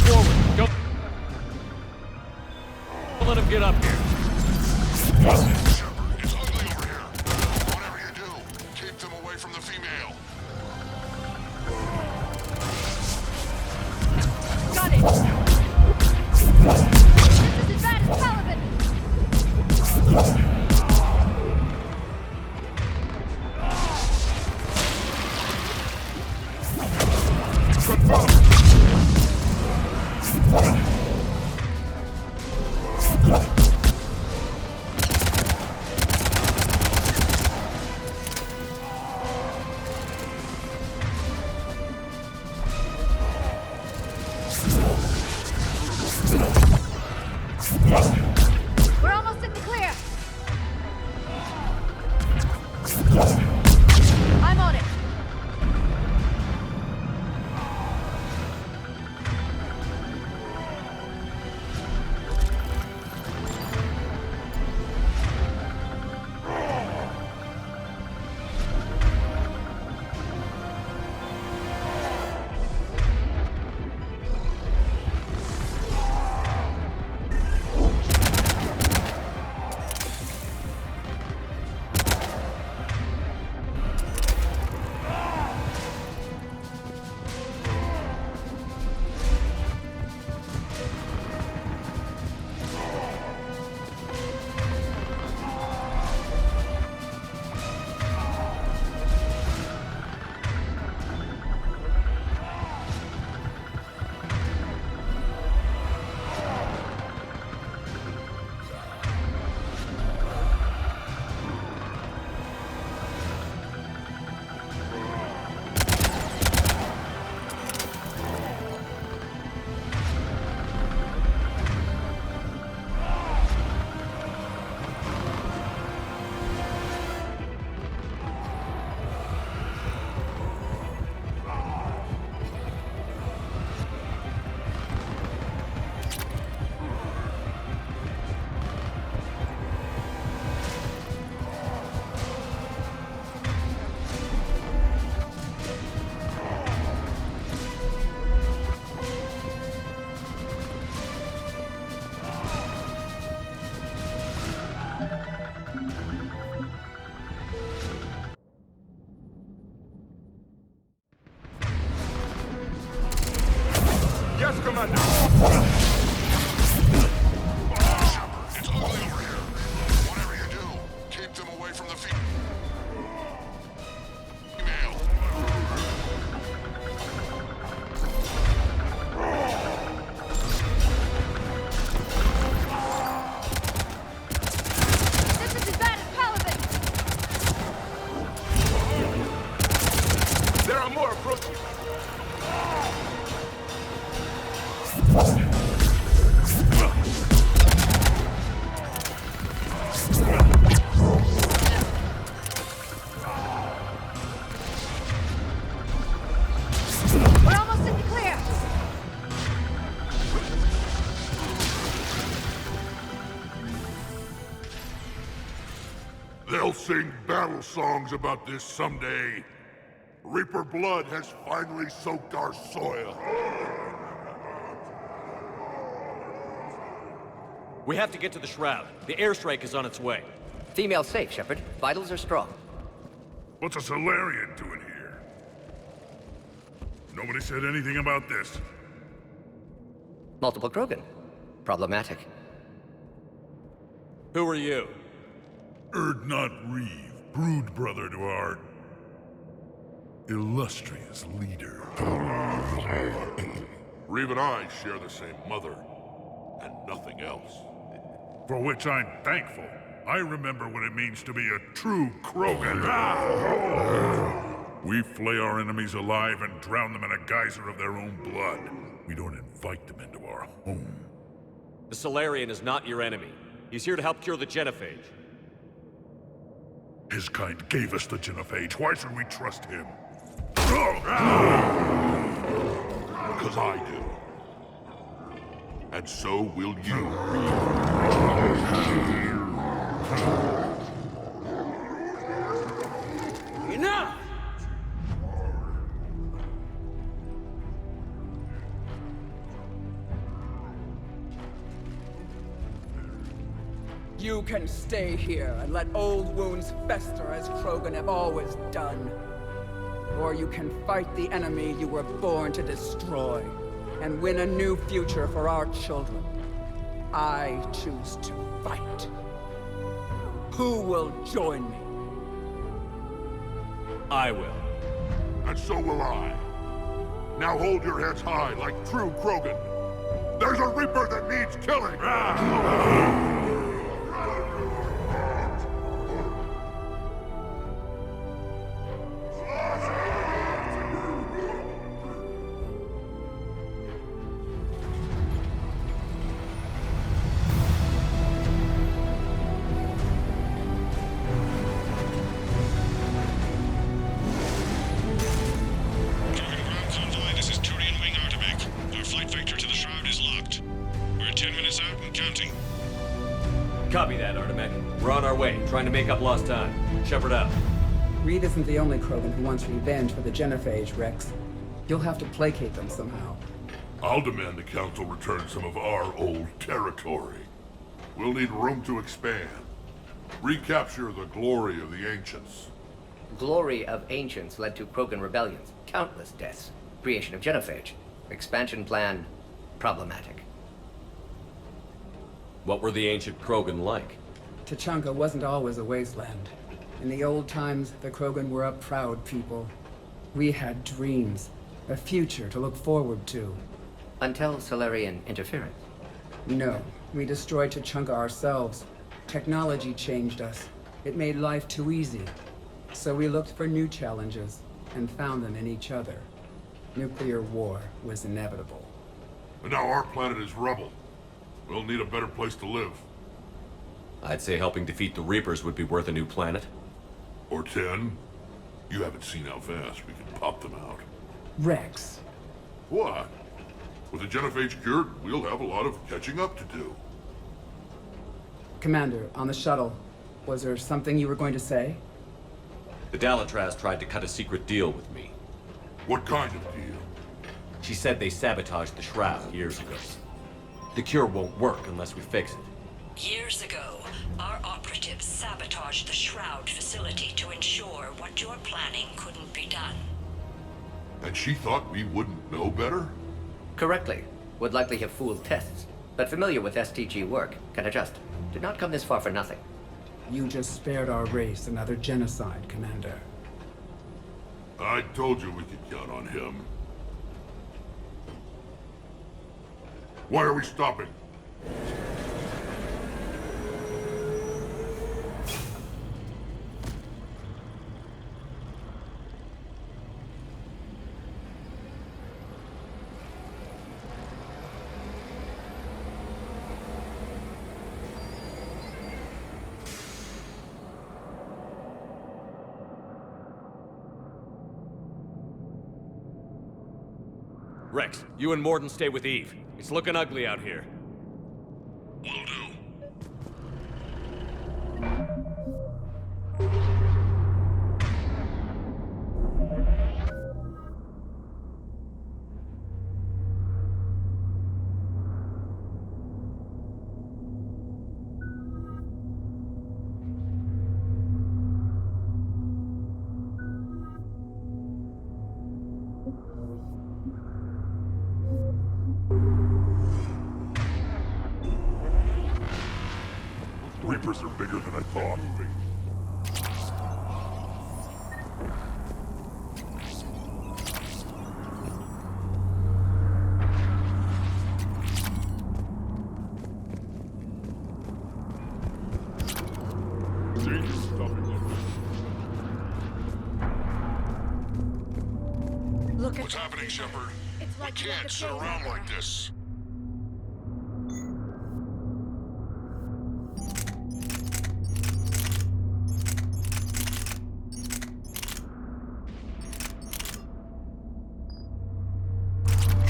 forward. Don't let him get up here. Shepard, it's ugly over here. Whatever you do, keep them away from the female. Got it! This is bad as Paragon! We're almost in the clear! I'm on it! Yes, Commander! Shepard, it's ugly over here. Whatever you do, keep them away from the female. This is as bad as Paragon! There are more approaching! We're almost in the clear! They'll sing battle songs about this someday. Reaper blood has finally soaked our soil. We have to get to the Shroud. The airstrike is on its way. Female safe, Shepard. Vitals are strong. What's a Solarian doing here? Nobody said anything about this. Multiple Krogan. Problematic. Who are you? Erdnot Reeve, brood brother to our illustrious leader. Reeve and I share the same mother, and nothing else. For which I'm thankful. I remember what it means to be a true Krogan. We flay our enemies alive and drown them in a geyser of their own blood. We don't invite them into our home. The Solarian is not your enemy. He's here to help cure the genophage. His kind gave us the genophage. Why should we trust him? Because I do. And so will you. Enough! You can stay here and let old wounds fester as Krogan have always done. Or you can fight the enemy you were born to destroy, and win a new future for our children. I choose to fight. Who will join me? I will. And so will I. Now hold your heads high like true Krogan. There's a Reaper that needs killing! This is Turian Wing Artivac. Our flight vector to the Shroud is locked. We're 10 minutes out and counting. Copy that, Artemec. We're on our way, trying to make up lost time. Shepard out. Reed isn't the only Krogan who wants revenge for the Genophage, Rex. You'll have to placate them somehow. I'll demand the Council return some of our old territory. We'll need room to expand. Recapture the glory of the Ancients. Glory of Ancients led to Krogan rebellions, countless deaths, creation of Genophage. Expansion plan, problematic. What were the ancient Krogan like? Tuchanka wasn't always a wasteland. In the old times, the Krogan were a proud people. We had dreams, a future to look forward to. Until Solarian interference. No, we destroyed Tuchanka ourselves. Technology changed us. It made life too easy. So we looked for new challenges, and found them in each other. Nuclear war was inevitable. And now our planet is rubble. We'll need a better place to live. I'd say helping defeat the Reapers would be worth a new planet. Or 10. You haven't seen how fast we can pop them out. Rex. What? With the Genophage cured, we'll have a lot of catching up to do. Commander, on the shuttle, was there something you were going to say? The Dalatraz tried to cut a secret deal with me. What kind of deal? She said they sabotaged the Shroud years ago. The cure won't work unless we fix it. Years ago, our operatives sabotaged the Shroud facility to ensure what you're planning couldn't be done. And she thought we wouldn't know better? Correctly. Would likely have fooled tests. But familiar with STG work, can adjust. Did not come this far for nothing. You just spared our race another genocide, Commander. I told you we could count on him. Why are we stopping? Rex, you and Morden stay with Eve. It's looking ugly out here. Will do. Reapers are bigger than I thought. Look at What's happening, Shepard? It's like We can't sit around like this.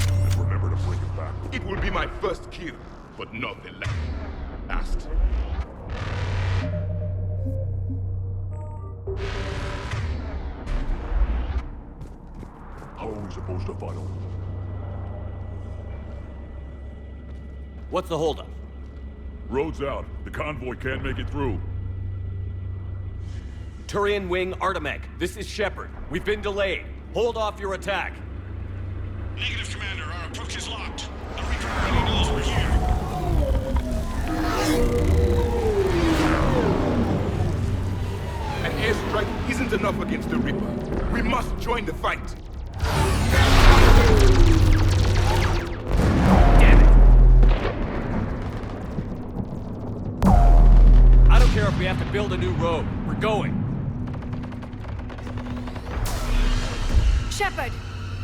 And remember to bring it back. It will be my first kill, but not the last. How are we supposed to fight them? What's the holdup? Road's out. The convoy can't make it through. Turian Wing Artemec, this is Shepard. We've been delayed. Hold off your attack. Negative, Commander. Our approach is locked. The Reaper already knows we're here. An airstrike isn't enough against the Reaper. We must join the fight. Damn it! I don't care if we have to build a new road. We're going. Shepard!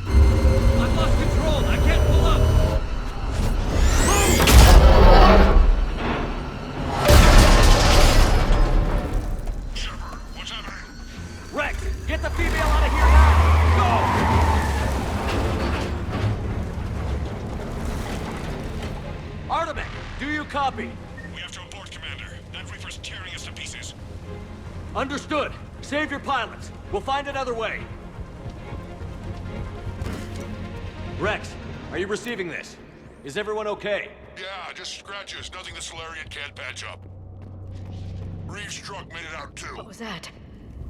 I've lost control. I can't pull up. Shepard, what's happening? Rex, get the female out of here now! Go! Artemec, do you copy? We have to abort, Commander. That Reaper's tearing us to pieces. Understood. Save your pilots. We'll find another way. Rex, are you receiving this? Is everyone okay? Yeah, just scratches. Nothing the Solarian can't patch up. Reeves' truck made it out too. What was that?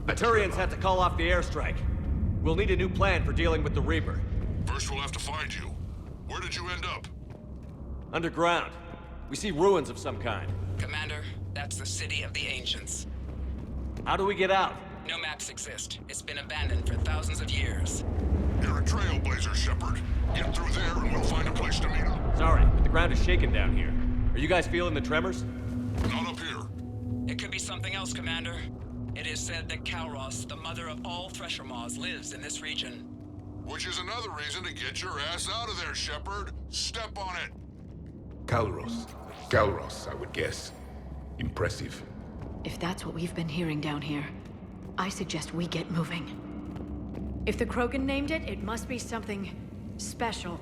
The Turians had to call off the airstrike. We'll need a new plan for dealing with the Reaper. First we'll have to find you. Where did you end up? Underground. We see ruins of some kind. Commander, that's the city of the Ancients. How do we get out? No maps exist. It's been abandoned for thousands of years. You're a trailblazer, Shepard. Get through there and we'll find a place to meet up. Sorry, but the ground is shaking down here. Are you guys feeling the tremors? Not up here. It could be something else, Commander. It is said that Kalros, the mother of all Thresher Maws, lives in this region. Which is another reason to get your ass out of there, Shepard. Step on it. Kalros, I would guess. Impressive. If that's what we've been hearing down here, I suggest we get moving. If the Krogan named it, it must be something special.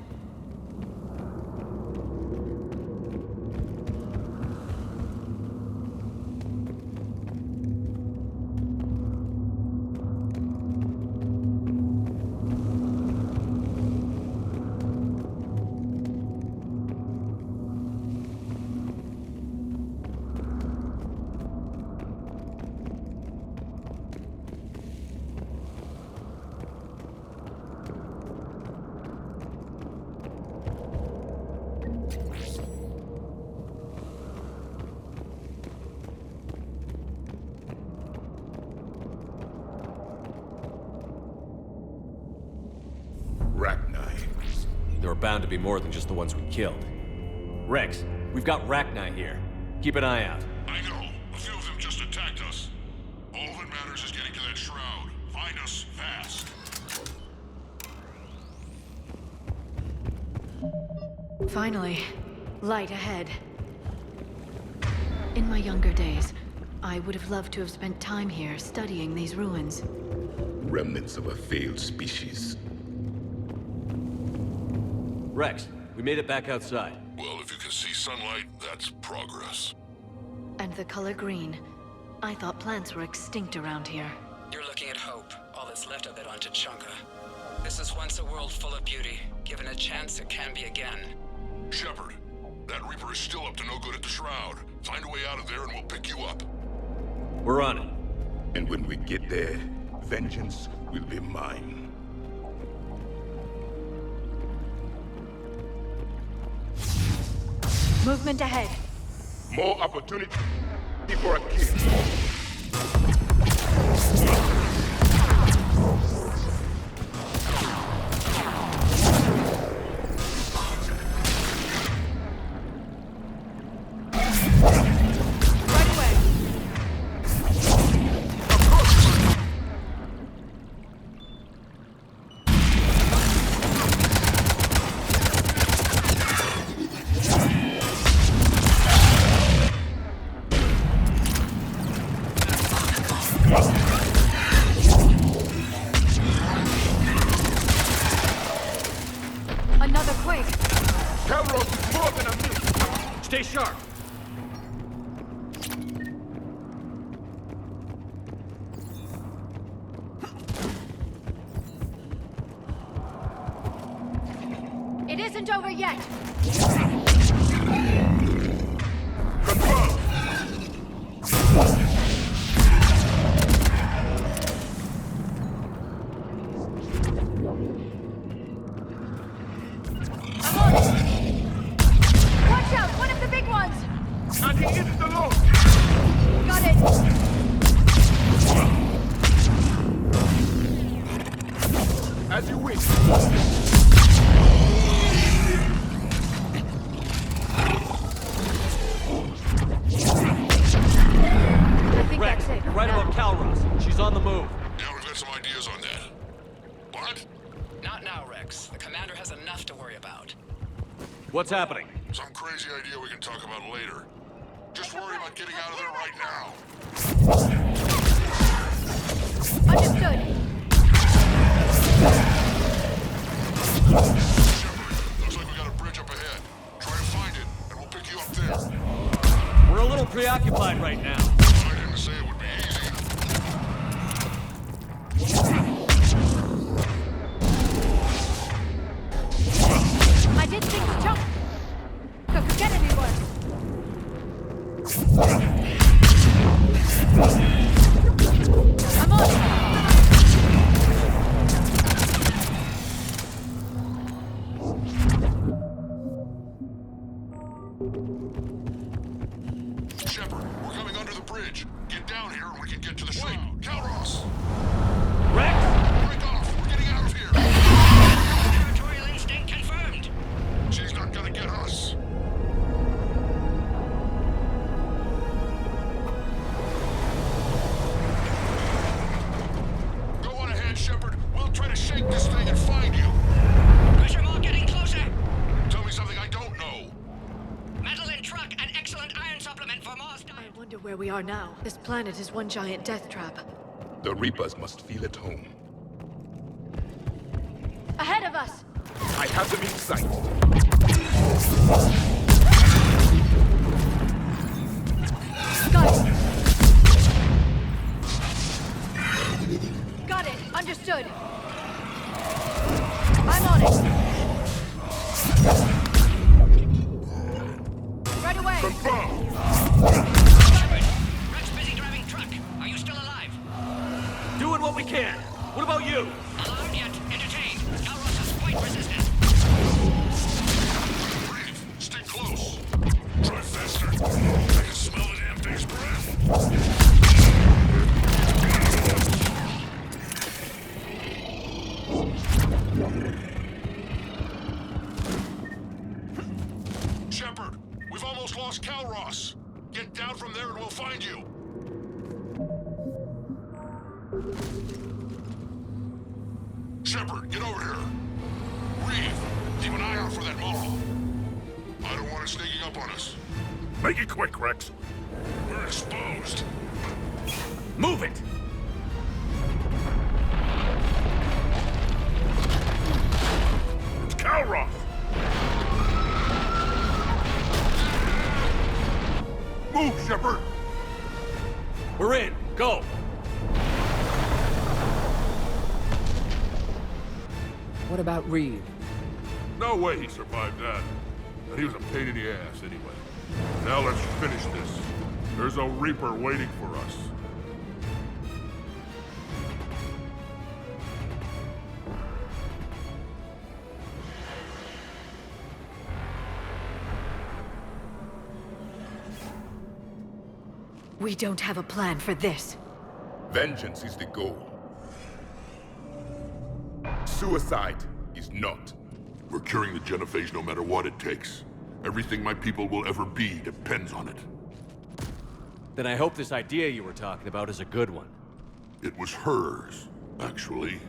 There are bound to be more than just the ones we killed. Rex, we've got Rachni here. Keep an eye out. I know. A few of them just attacked us. All that matters is getting to that shroud. Find us fast. Finally, light ahead. In my younger days, I would have loved to have spent time here studying these ruins. Remnants of a failed species. Rex, we made it back outside. Well, if you can see sunlight, that's progress. And the color green. I thought plants were extinct around here. You're looking at hope, all that's left of it on Tuchanka. This is once a world full of beauty. Given a chance, it can be again. Shepard, that Reaper is still up to no good at the Shroud. Find a way out of there and we'll pick you up. We're on it. And when we get there, vengeance will be mine. Movement ahead. More opportunity for a kill. Right away. Another quake. Kalros is more than a myth. Stay sharp. It isn't over yet. Confirmed. Watch out! One of the big ones! And he is the Lord. Got it! As you wish. I think Rex, that's it. you're right about Calros. She's on the move. Yeah, we've got some ideas on that. What? Not now, Rex. The commander has enough to worry about. What's happening? Some crazy idea we can talk about later. Just worry about getting out of there right now. Understood. Looks like we got a bridge up ahead. Try to find it, and we'll pick you up there. We're a little preoccupied right now. I didn't say it would be easy. I did think to jump. So forget anyone. I'm on it. Shepard, we're coming under the bridge. Get down here and we can get to the ship. Calros! Rex! Break off! We're getting out of here! Territorial instinct confirmed. She's not gonna get us. Go on ahead, Shepard. We'll try to shake this thing and find you. Pressure more getting closer. Tell me something I don't know. Metal in truck and excellent iron supplement for Mars I time. wonder where we are now. This planet is one giant death trap. The Reapers must feel at home. Ahead of us! I have them in sight. Got it! Got it! Understood! I'm on it! Right away! Confirmed. Rex busy driving truck. Are you still alive? Doing what we can. What about you? Alarmed yet entertained. Calros is quite resistant. Breathe. Stay close. Try faster. I can smell the damn thing's breath. Shepard, we've almost lost Calros. Get down from there and we'll find you. Shepard, get over here. Reeve, keep an eye out for that mall. I don't want it sneaking up on us. Make it quick, Rex. We're exposed. Move it! It's Calros. Move, Shepard. We're in. Go! What about Reeve? No way he survived that. But he was a pain in the ass anyway. Now let's finish this. There's a Reaper waiting for us. We don't have a plan for this. Vengeance is the goal. Suicide is not. We're curing the genophage no matter what it takes. Everything my people will ever be depends on it. Then I hope this idea you were talking about is a good one. It was hers, actually.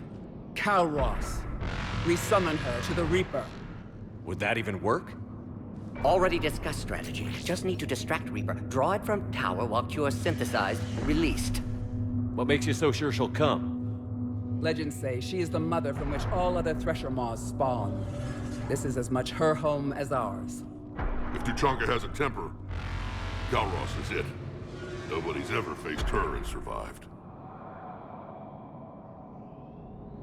Calros. We summon her to the Reaper. Would that even work? Already discussed strategy. Just need to distract Reaper. Draw it from tower while cure synthesized, released. What makes you so sure she'll come? Legends say she is the mother from which all other Thresher Maws spawn. This is as much her home as ours. If Tuchanka has a temper, Calros is it. Nobody's ever faced her and survived.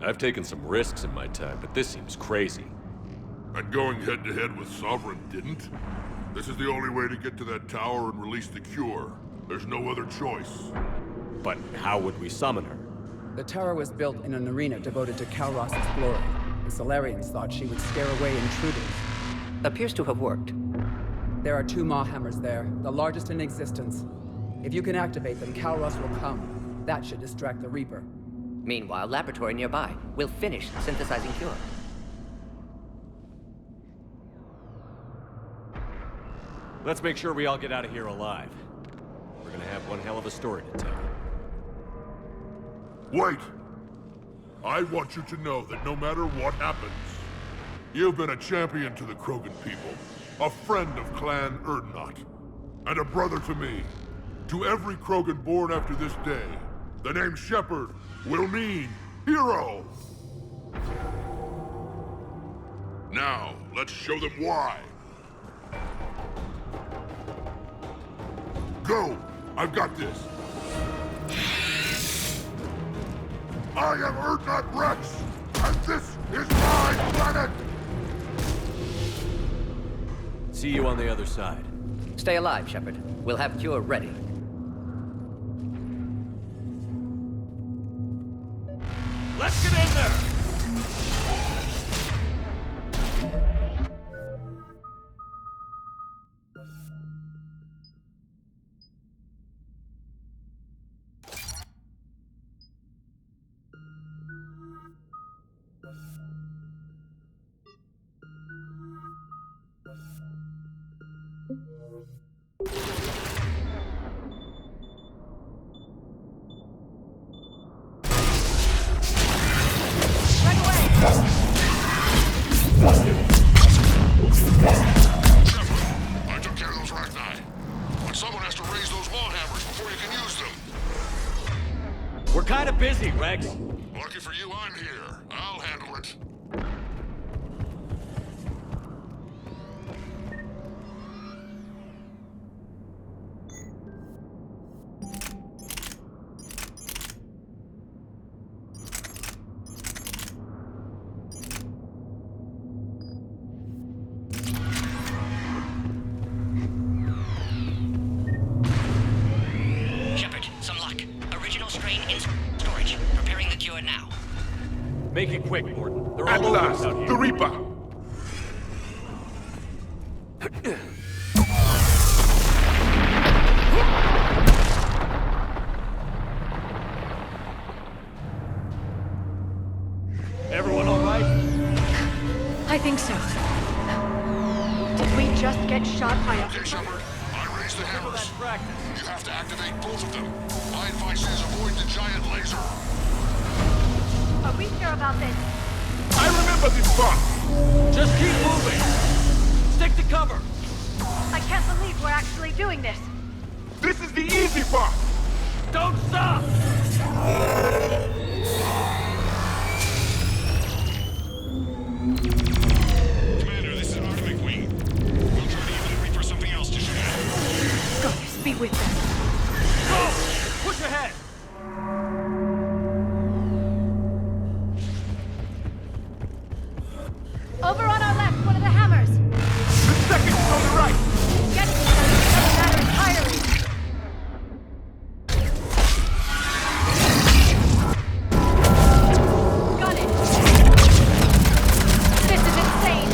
I've taken some risks in my time, but this seems crazy. And going head-to-head with Sovereign didn't? This is the only way to get to that tower and release the cure. There's no other choice. But how would we summon her? The tower was built in an arena devoted to Kalros's glory. The Solarians thought she would scare away intruders. Appears to have worked. There are 2 Maw hammers there, the largest in existence. If you can activate them, Kalros will come. That should distract the Reaper. Meanwhile, laboratory nearby. We'll finish synthesizing cure. Let's make sure we all get out of here alive. We're gonna have one hell of a story to tell. Wait! I want you to know that no matter what happens, you've been a champion to the Krogan people, a friend of Clan Erdnot, and a brother to me. To every Krogan born after this day, the name Shepard will mean hero! Now, let's show them why. Go! I've got this! I am Erdnot Rex, and this is my planet! See you on the other side. Stay alive, Shepard. We'll have cure ready. Let's get in there! I took care of those Rachni. But someone has to raise those wall hammers before you can use them. We're kind of busy, Rex. Lucky for you, I'm here. I'll handle it. Shepard, some luck. Original strain in storage. Preparing the cure now. Make it quick, Morton. They're At all over last, us out here. the Reaper! Everyone all right? I think so. Did we just get shot by a... Okay, Shepard. I raised the hammers. Practice. You have to activate both of them. My advice is avoid the giant laser. Are we sure about this? I remember this spot! Just keep moving. Stick to cover. I can't believe we're actually doing this. This is the easy part! Don't stop! Commander, this is Artemic Wing. We'll try to even the Reaper something else to shoot at. Goddess, be with them. Go! Push ahead! Over on our left, one of the hammers. The second on the right! Get it doesn't matter entirely. Got it. This is insane.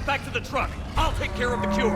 get back to the truck. I'll take care of the cure.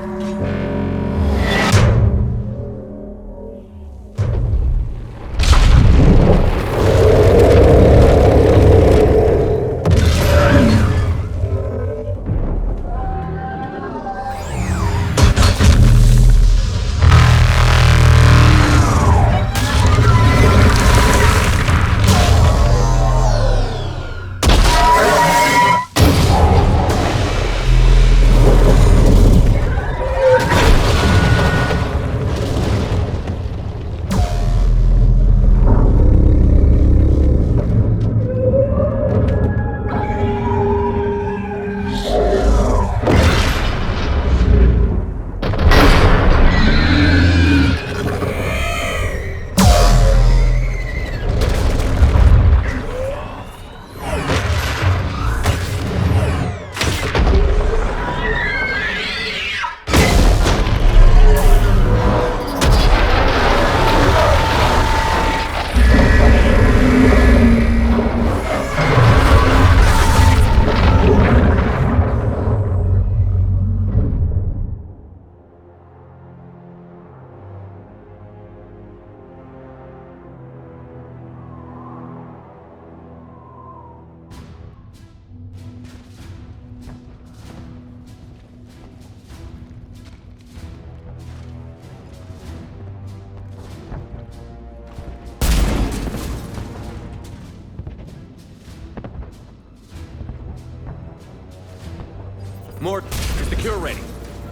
Mort, is the cure ready?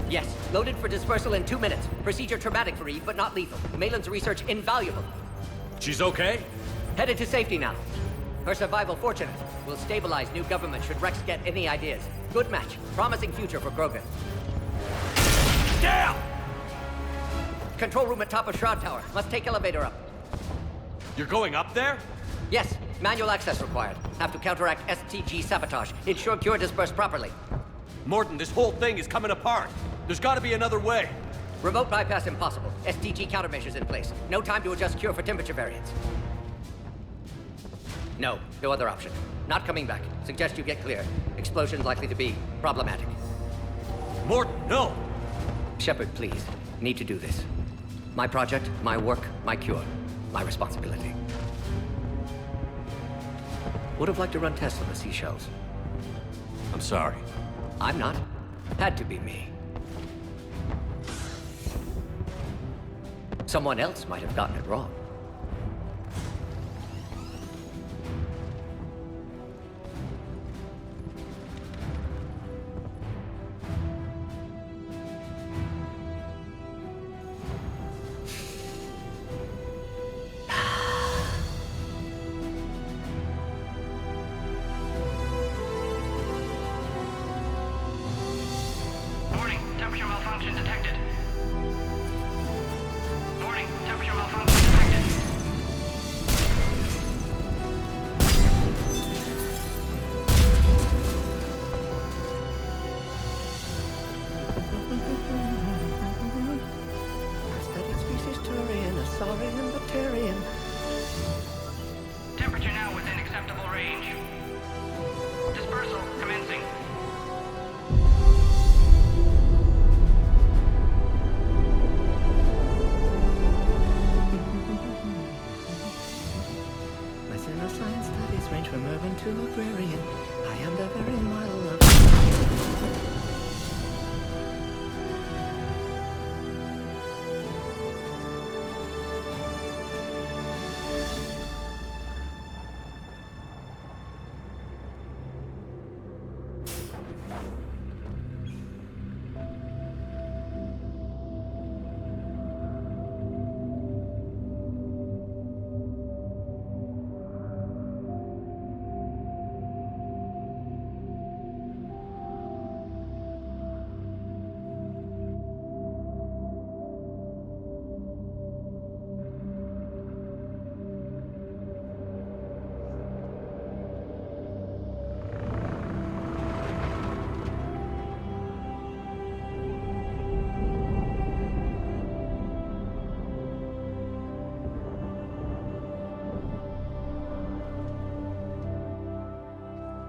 Yes, loaded for dispersal in 2 minutes. Procedure traumatic for Eve, but not lethal. Maitland's research invaluable. She's okay? Headed to safety now. Her survival fortunate. Will stabilize new government should Rex get any ideas. Good match. Promising future for Krogan. Down! Control room at top of Shroud Tower. Must take elevator up. You're going up there? Yes, manual access required. Have to counteract STG sabotage. Ensure cure dispersed properly. Morton, this whole thing is coming apart. There's gotta be another way. Remote bypass impossible. STG countermeasures in place. No time to adjust cure for temperature variance. No other option. Not coming back. Suggest you get clear. Explosion's likely to be problematic. Morton, no! Shepard, please. Need to do this. My project, my work, my cure. My responsibility. Would have liked to run tests on the seashells. I'm sorry. I'm not. Had to be me. Someone else might have gotten it wrong. Warning, temperature malfunction detected. Warning, temperature malfunction detected. Studied species Turian, a saurian, Batarian. Temperature now within acceptable range. Dispersal commencing. My science studies range from urban to agrarian. I am the very model of...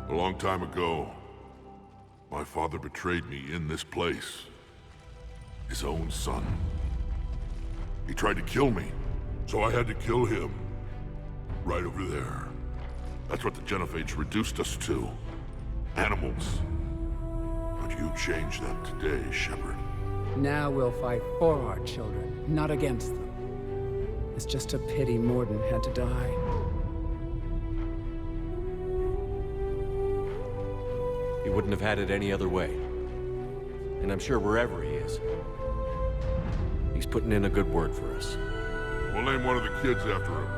A long time ago, My father betrayed me in this place. His own son. He tried to kill me, so I had to kill him. Right over there. That's what the Genophage reduced us to. Animals. But you changed that today, Shepard. Now we'll fight for our children, not against them. It's just a pity Morden had to die. He wouldn't have had it any other way. And I'm sure wherever he is, he's putting in a good word for us. We'll name one of the kids after him.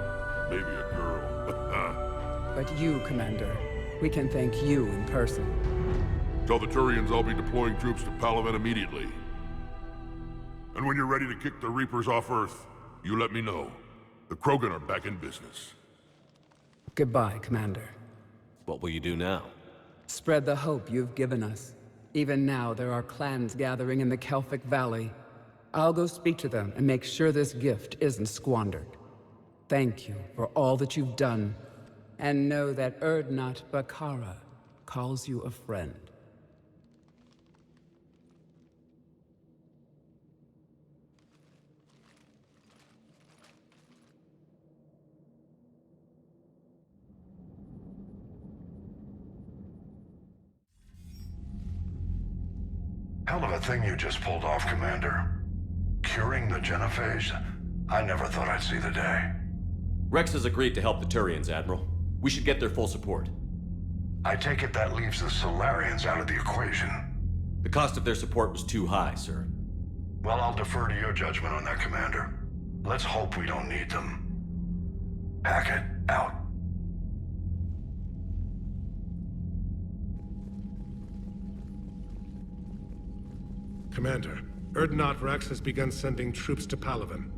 Maybe a girl. But you, Commander, we can thank you in person. Tell the Turians I'll be deploying troops to Palaven immediately. And when you're ready to kick the Reapers off Earth, you let me know. The Krogan are back in business. Goodbye, Commander. What will you do now? Spread the hope you've given us. Even now, there are clans gathering in the Kelphic Valley. I'll go speak to them and make sure this gift isn't squandered. Thank you for all that you've done, and know that Urdnot Bakara calls you a friend. Hell of a thing you just pulled off, Commander. Curing the Genophage? I never thought I'd see the day. Rex has agreed to help the Turians, Admiral. We should get their full support. I take it that leaves the Solarians out of the equation. The cost of their support was too high, sir. Well, I'll defer to your judgment on that, Commander. Let's hope we don't need them. Hackett, out. Commander, Urdnot Rex has begun sending troops to Palaven.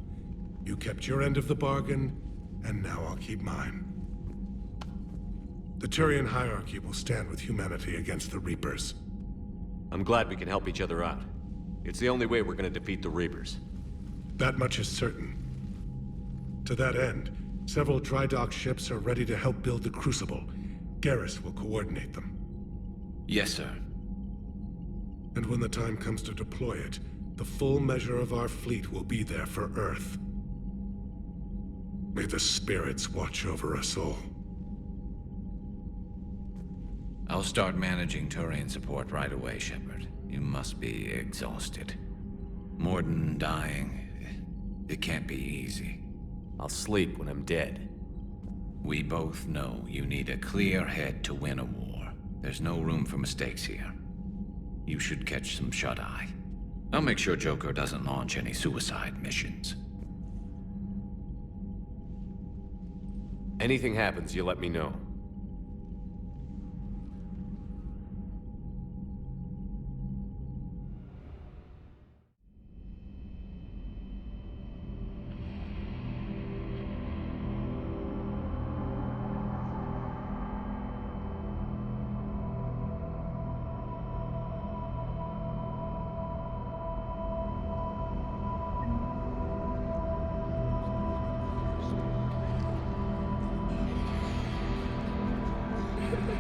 You kept your end of the bargain, and now I'll keep mine. The Turian hierarchy will stand with humanity against the Reapers. I'm glad we can help each other out. It's the only way we're gonna defeat the Reapers. That much is certain. To that end, several dry dock ships are ready to help build the Crucible. Garrus will coordinate them. Yes, sir. And when the time comes to deploy it, the full measure of our fleet will be there for Earth. May the spirits watch over us all. I'll start managing Turian support right away, Shepard. You must be exhausted. Morden dying, it can't be easy. I'll sleep when I'm dead. We both know you need a clear head to win a war. There's no room for mistakes here. You should catch some shut-eye. I'll make sure Joker doesn't launch any suicide missions. Anything happens, you let me know.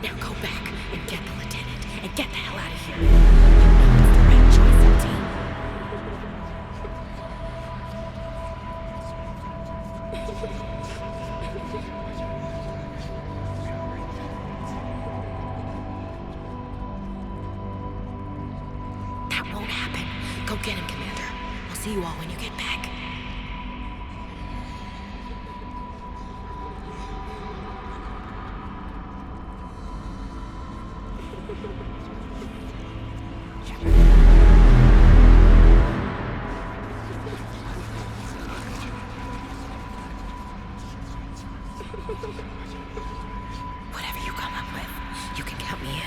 Now go back and get the lieutenant and get the hell out of here. It's the right choice, LT. That won't happen. Go get him, Commander. I'll see you all when you get back. Whatever you come up with, you can count me in.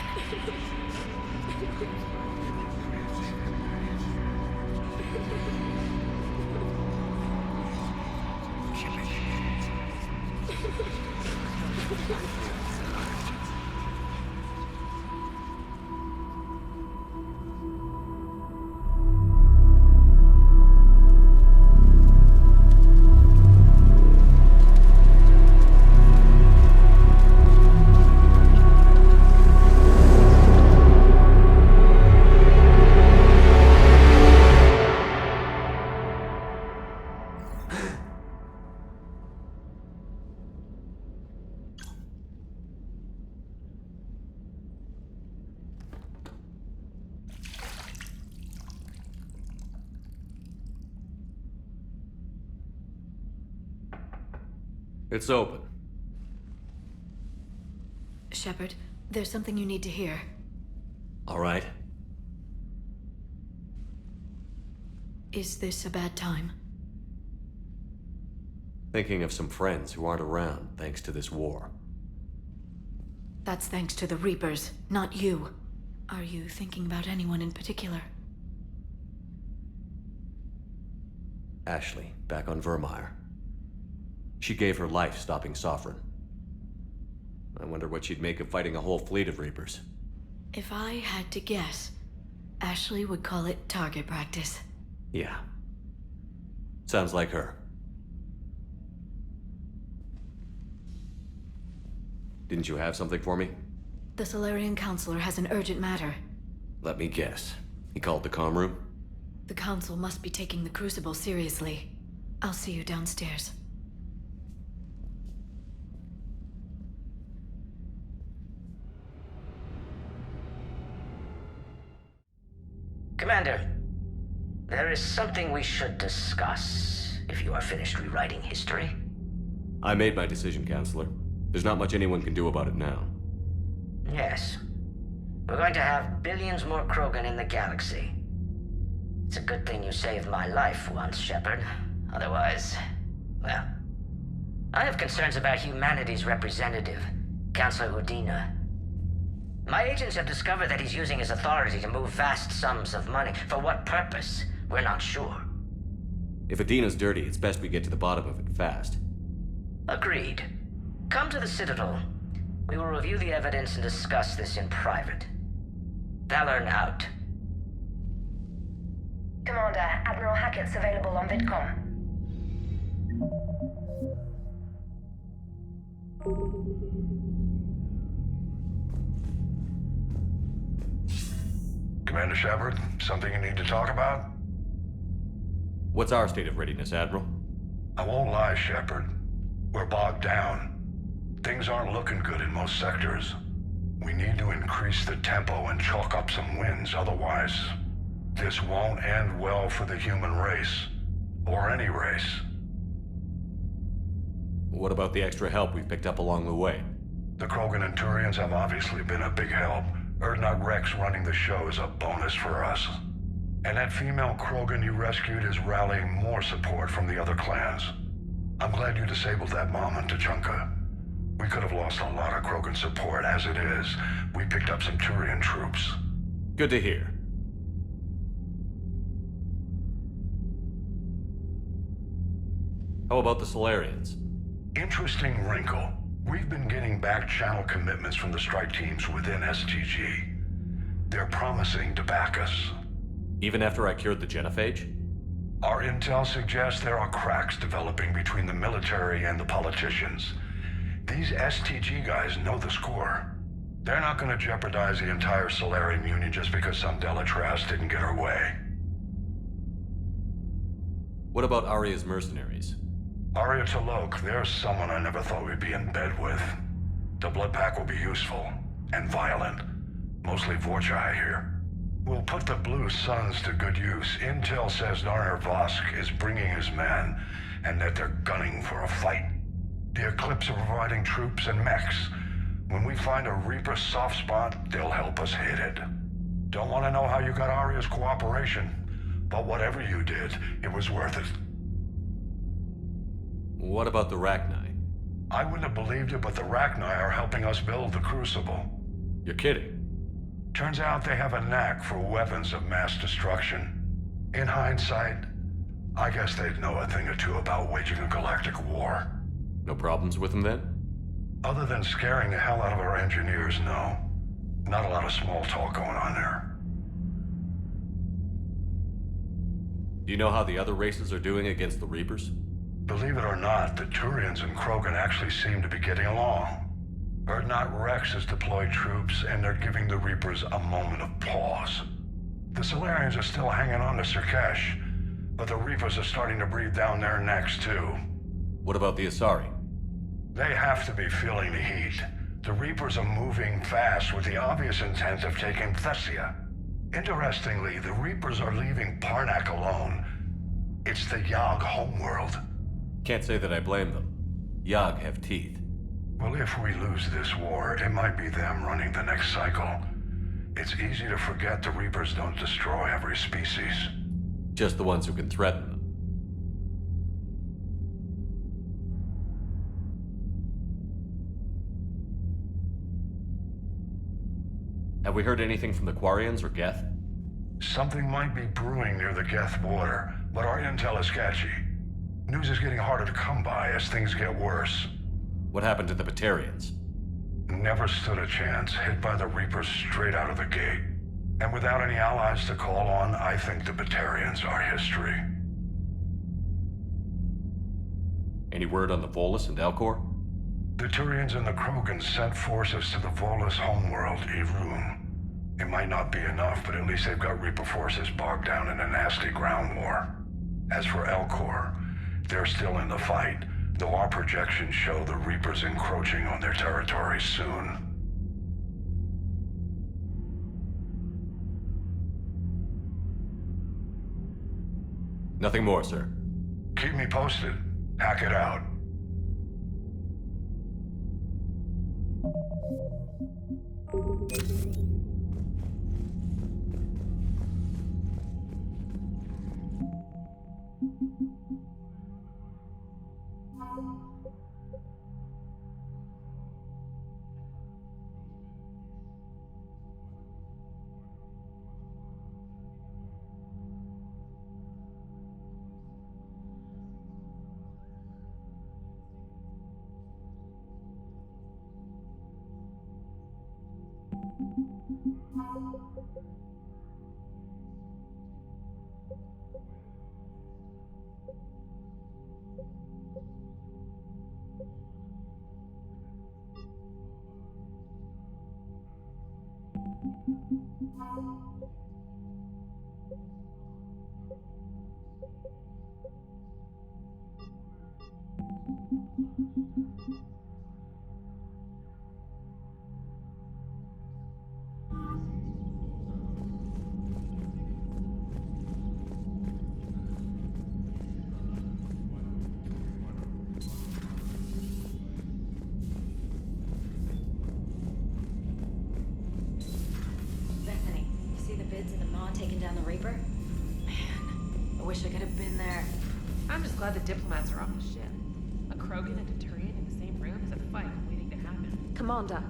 It's open. Shepard, there's something you need to hear. All right. Is this a bad time? Thinking of some friends who aren't around thanks to this war. That's thanks to the Reapers, not you. Are you thinking about anyone in particular? Ashley, back on Vermeer. She gave her life stopping Sovereign. I wonder what she'd make of fighting a whole fleet of Reapers. If I had to guess, Ashley would call it target practice. Yeah. Sounds like her. Didn't you have something for me? The Solarian Counselor has an urgent matter. Let me guess. He called the comm room? The Council must be taking the Crucible seriously. I'll see you downstairs. Commander, there is something we should discuss, if you are finished rewriting history. I made my decision, Counselor. There's not much anyone can do about it now. Yes. We're going to have billions more Krogan in the galaxy. It's a good thing you saved my life once, Shepard. Otherwise, well... I have concerns about humanity's representative, Councilor Udina. My agents have discovered that he's using his authority to move vast sums of money. For what purpose? We're not sure. If Adina's dirty, it's best we get to the bottom of it fast. Agreed. Come to the Citadel. We will review the evidence and discuss this in private. Valorn out. Commander, Admiral Hackett's available on VidCom. Commander Shepard, something you need to talk about? What's our state of readiness, Admiral? I won't lie, Shepard. We're bogged down. Things aren't looking good in most sectors. We need to increase the tempo and chalk up some wins, otherwise, this won't end well for the human race. Or any race. What about the extra help we've picked up along the way? The Krogan and Turians have obviously been a big help. Urdnot Rex running the show is a bonus for us. And that female Krogan you rescued is rallying more support from the other clans. I'm glad you disabled that mom in Tuchanka. We could have lost a lot of Krogan support. As it is, we picked up some Turian troops. Good to hear. How about the Solarians? Interesting wrinkle. We've been getting back channel commitments from the strike teams within STG. They're promising to back us. Even after I cured the genophage? Our intel suggests there are cracks developing between the military and the politicians. These STG guys know the score. They're not going to jeopardize the entire Solarian Union just because some Delatras didn't get her way. What about Aria's mercenaries? Aria T'Loak, there's someone I never thought we'd be in bed with. The blood pack will be useful, and violent. Mostly Vorcha here. We'll put the Blue Suns to good use. Intel says Narner Vosk is bringing his men, and that they're gunning for a fight. The Eclipse are providing troops and mechs. When we find a Reaper soft spot, they'll help us hit it. Don't want to know how you got Aria's cooperation, but whatever you did, it was worth it. What about the Rachni? I wouldn't have believed it, but the Rachni are helping us build the Crucible. You're kidding. Turns out they have a knack for weapons of mass destruction. In hindsight, I guess they'd know a thing or two about waging a galactic war. No problems with them then? Other than scaring the hell out of our engineers, no. Not a lot of small talk going on there. Do you know how the other races are doing against the Reapers? Believe it or not, the Turians and Krogan actually seem to be getting along. Urdnot Rex has deployed troops, and they're giving the Reapers a moment of pause. The Solarians are still hanging on to Sirkesh, but the Reapers are starting to breathe down their necks, too. What about the Asari? They have to be feeling the heat. The Reapers are moving fast with the obvious intent of taking Thessia. Interestingly, the Reapers are leaving Parnak alone. It's the Yogg homeworld. Can't say that I blame them. Yag have teeth. Well, if we lose this war, it might be them running the next cycle. It's easy to forget the Reapers don't destroy every species. Just the ones who can threaten them. Have we heard anything from the Quarians or Geth? Something might be brewing near the Geth border, but our intel is sketchy. News is getting harder to come by as things get worse. What happened to the Batarians? Never stood a chance, hit by the Reapers straight out of the gate. And without any allies to call on, I think the Batarians are history. Any word on the Volus and Alcor? The Turians and the Krogan sent forces to the Volus homeworld, Irun. It might not be enough, but at least they've got Reaper forces bogged down in a nasty ground war. As for Alcor, they're still in the fight, though our projections show the Reapers encroaching on their territory soon. Nothing more, sir. Keep me posted. Hack it out. Bethany, you see the bids of the Maw taking down the Reaper? Man, I wish I could have been there. I'm just glad the diplomats are off the ship. A Krogan and a Turian in the same room is a fight waiting to happen. Commander,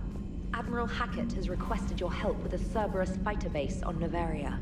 Admiral Hackett has requested your help with a Cerberus fighter base on Novaria.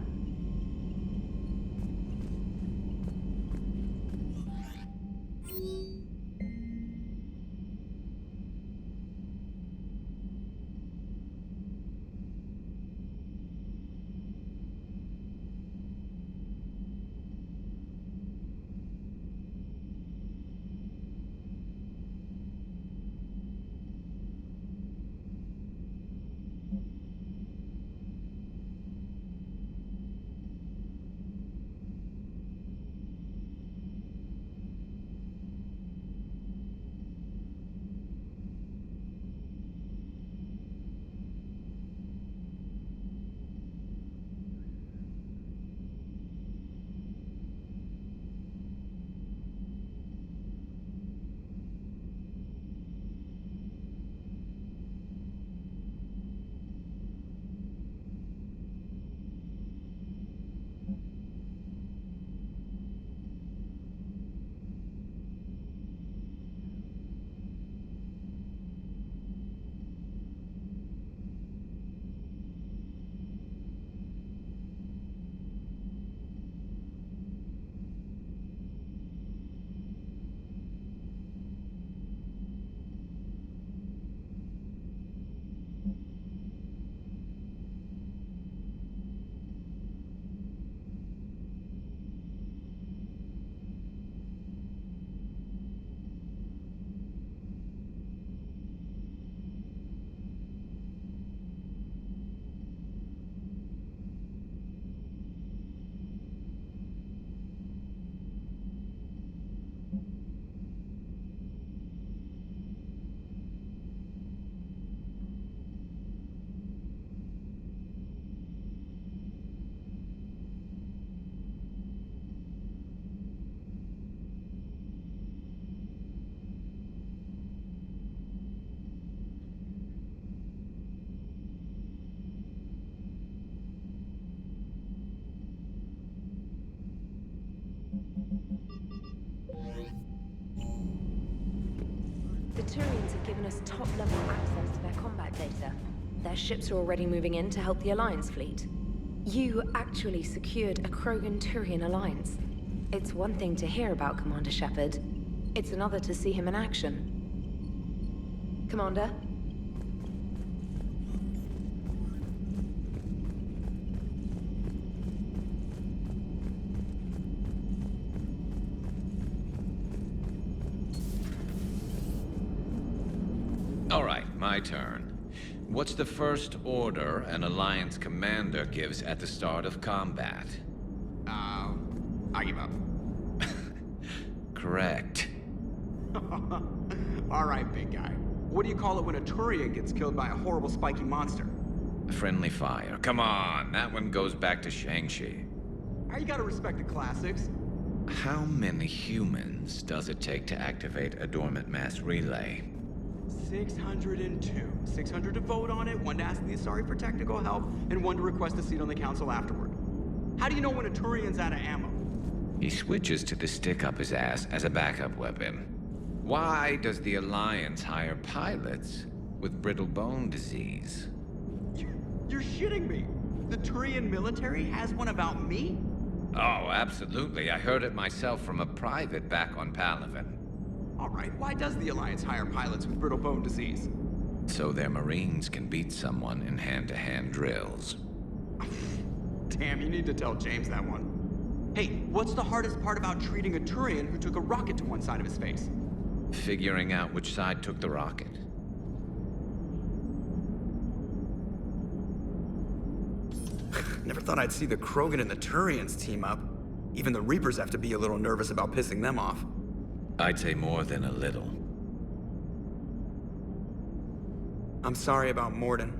The Turians have given us top-level access to their combat data. Their ships are already moving in to help the Alliance fleet. You actually secured a Krogan-Turian alliance. It's one thing to hear about Commander Shepard. It's another to see him in action. Commander? All right, my turn. What's the first order an Alliance commander gives at the start of combat? I give up. Correct. All right, big guy. What do you call it when a Turian gets killed by a horrible spiky monster? Friendly fire. Come on, that one goes back to Shang-Chi. You gotta respect the classics. How many humans does it take to activate a dormant mass relay? 602. 600 to vote on it, 1 to ask the Asari for technical help, and 1 to request a seat on the council afterward. How do you know when a Turian's out of ammo? He switches to the stick up his ass as a backup weapon. Why does the Alliance hire pilots with brittle bone disease? You're shitting me. The Turian military has one about me? Oh, absolutely. I heard it myself from a private back on Palaven. All right, why does the Alliance hire pilots with brittle bone disease? So their Marines can beat someone in hand-to-hand drills. Damn, you need to tell James that one. Hey, what's the hardest part about treating a Turian who took a rocket to one side of his face? Figuring out which side took the rocket. Never thought I'd see the Krogan and the Turians team up. Even the Reapers have to be a little nervous about pissing them off. I'd say more than a little. I'm sorry about Morden.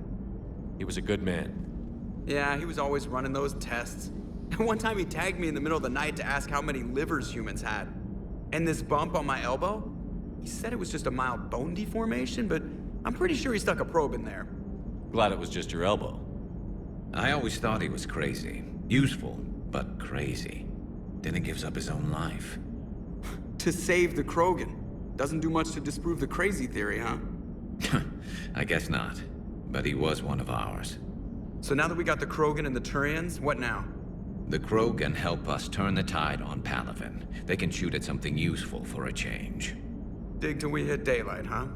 He was a good man. Yeah, he was always running those tests. And one time he tagged me in the middle of the night to ask how many livers humans had. And this bump on my elbow? He said it was just a mild bone deformation, but I'm pretty sure he stuck a probe in there. Glad it was just your elbow. I always thought he was crazy. Useful, but crazy. Then he gives up his own life. To save the Krogan. Doesn't do much to disprove the crazy theory, huh? I guess not. But he was one of ours. So now that we got the Krogan and the Turians, what now? The Krogan help us turn the tide on Palaven. They can shoot at something useful for a change. Dig till we hit daylight, huh?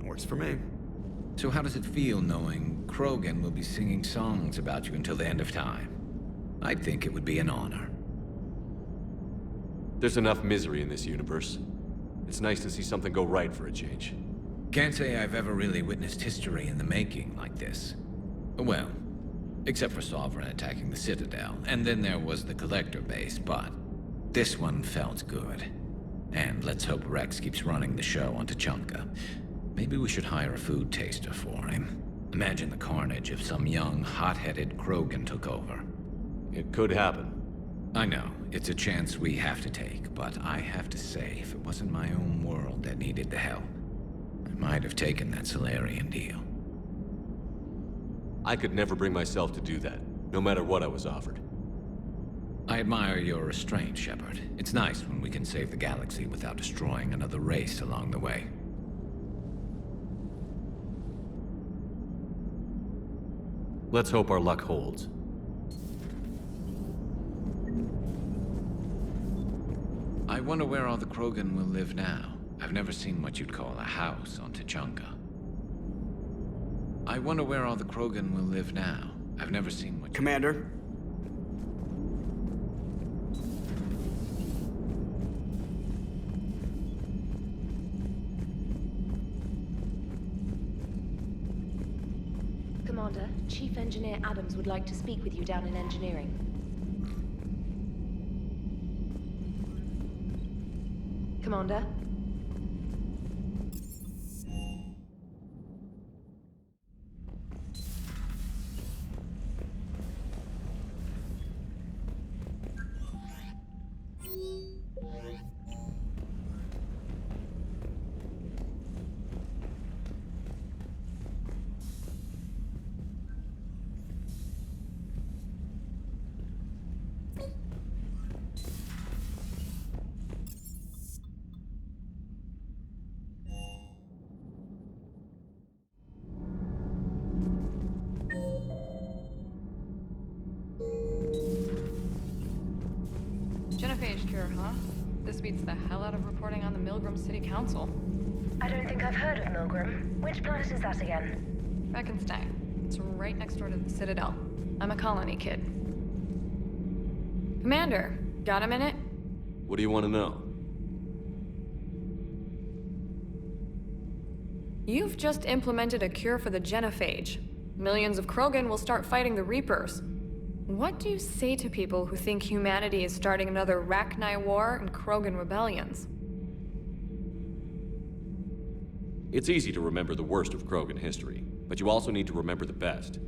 Works for me. So how does it feel knowing Krogan will be singing songs about you until the end of time? I'd think it would be an honor. There's enough misery in this universe. It's nice to see something go right for a change. Can't say I've ever really witnessed history in the making like this. Well, except for Sovereign attacking the Citadel, and then there was the Collector base, but this one felt good. And let's hope Rex keeps running the show on Tuchanka. Maybe we should hire a food taster for him. Imagine the carnage if some young, hot-headed Krogan took over. It could happen. I know, it's a chance we have to take, but I have to say, if it wasn't my own world that needed the help, I might have taken that Solarian deal. I could never bring myself to do that, no matter what I was offered. I admire your restraint, Shepard. It's nice when we can save the galaxy without destroying another race along the way. Let's hope our luck holds. I wonder where all the Krogan will live now. I've never seen what you'd call a house on Tuchanka. I wonder where all the Krogan will live now. I've never seen what... Commander? Commander, Chief Engineer Adams would like to speak with you down in engineering. Commander? genophage cure, huh? This beats the hell out of reporting on the Milgram City Council. I don't think I've heard of Milgram. Which planet is that again? Frankenstein. It's right next door to the Citadel. I'm a colony kid. Commander, got a minute? What do you want to know? You've just implemented a cure for the genophage. Millions of Krogan will start fighting the Reapers. What do you say to people who think humanity is starting another Rachni War and Krogan rebellions? It's easy to remember the worst of Krogan history, but you also need to remember the best.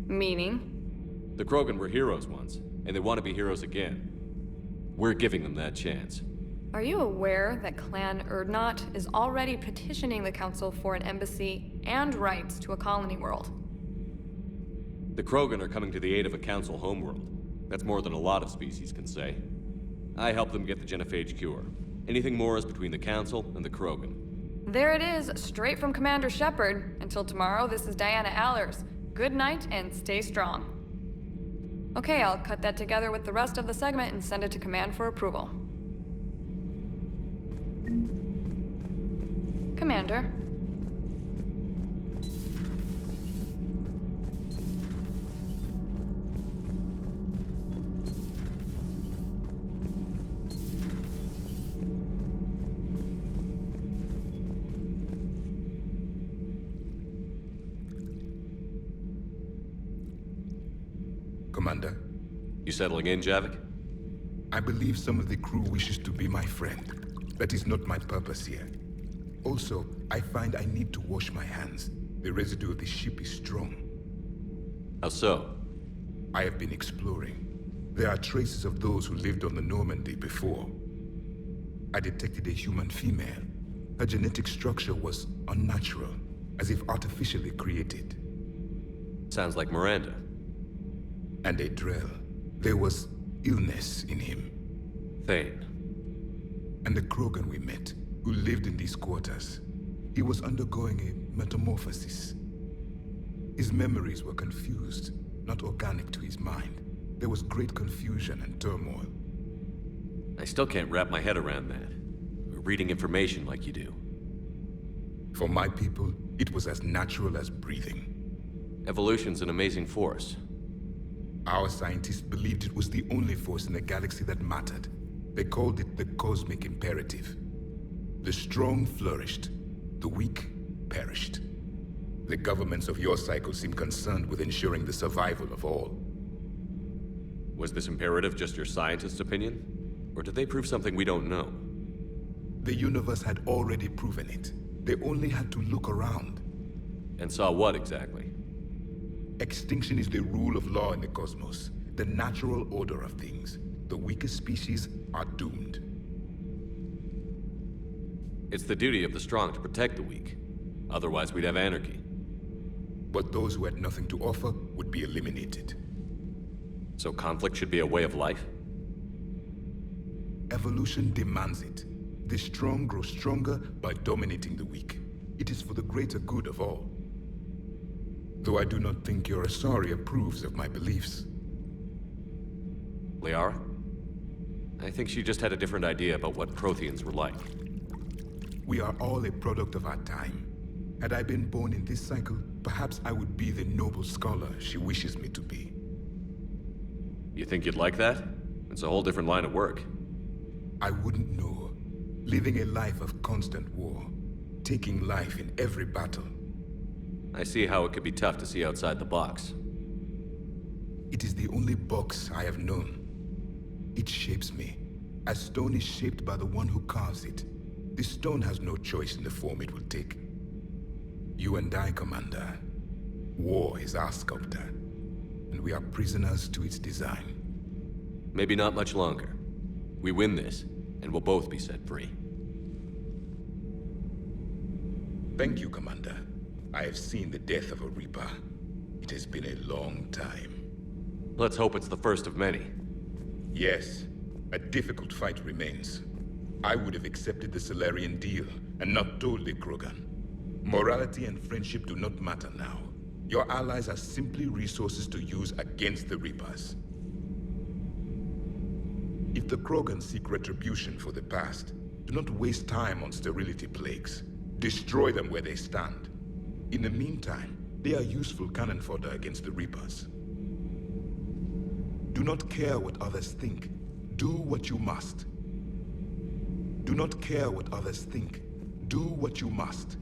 Meaning? The Krogan were heroes once, and they want to be heroes again. We're giving them that chance. Are you aware that Clan Urdnot is already petitioning the Council for an embassy and rights to a colony world? The Krogan are coming to the aid of a Council homeworld. That's more than a lot of species can say. I helped them get the genophage cure. Anything more is between the Council and the Krogan. There it is, straight from Commander Shepard. Until tomorrow, this is Diana Allers. Good night and stay strong. Okay, I'll cut that together with the rest of the segment and send it to Command for approval. Commander. Commander? You settling in, Javik? I believe some of the crew wishes to be my friend. That is not my purpose here. Also, I find I need to wash my hands. The residue of the ship is strong. How so? I have been exploring. There are traces of those who lived on the Normandy before. I detected a human female. Her genetic structure was unnatural, as if artificially created. Sounds like Miranda. And a Drell. There was illness in him. Thane. And the Krogan we met, who lived in these quarters. He was undergoing a metamorphosis. His memories were confused, not organic to his mind. There was great confusion and turmoil. I still can't wrap my head around that. Reading information like you do. For my people, it was as natural as breathing. Evolution's an amazing force. Our scientists believed it was the only force in the galaxy that mattered. They called it the cosmic imperative. The strong flourished, the weak perished. The governments of your cycle seem concerned with ensuring the survival of all. Was this imperative just your scientist's opinion? Or did they prove something we don't know? The universe had already proven it. They only had to look around. And saw what exactly? Extinction is the rule of law in the cosmos, the natural order of things. The weakest species are doomed. It's the duty of the strong to protect the weak. Otherwise, we'd have anarchy. But those who had nothing to offer would be eliminated. So conflict should be a way of life? Evolution demands it. The strong grow stronger by dominating the weak. It is for the greater good of all. Though I do not think your Asari approves of my beliefs. Liara? I think she just had a different idea about what Protheans were like. We are all a product of our time. Had I been born in this cycle, perhaps I would be the noble scholar she wishes me to be. You think you'd like that? It's a whole different line of work. I wouldn't know. Living a life of constant war. Taking life in every battle. I see how it could be tough to see outside the box. It is the only box I have known. It shapes me, as stone is shaped by the one who carves it. The stone has no choice in the form it will take. You and I, Commander. War is our sculptor, and we are prisoners to its design. Maybe not much longer. We win this, and we'll both be set free. Thank you, Commander. I have seen the death of a Reaper. It has been a long time. Let's hope it's the first of many. Yes, a difficult fight remains. I would have accepted the Solarian deal and not told the Krogan. Morality and friendship do not matter now. Your allies are simply resources to use against the Reapers. If If the Krogan seek retribution for the past, do not waste time on sterility plagues. Destroy them where they stand. In the meantime, they are useful cannon fodder against the Reapers. Do not care what others think. Do what you must. Do not care what others think. Do what you must.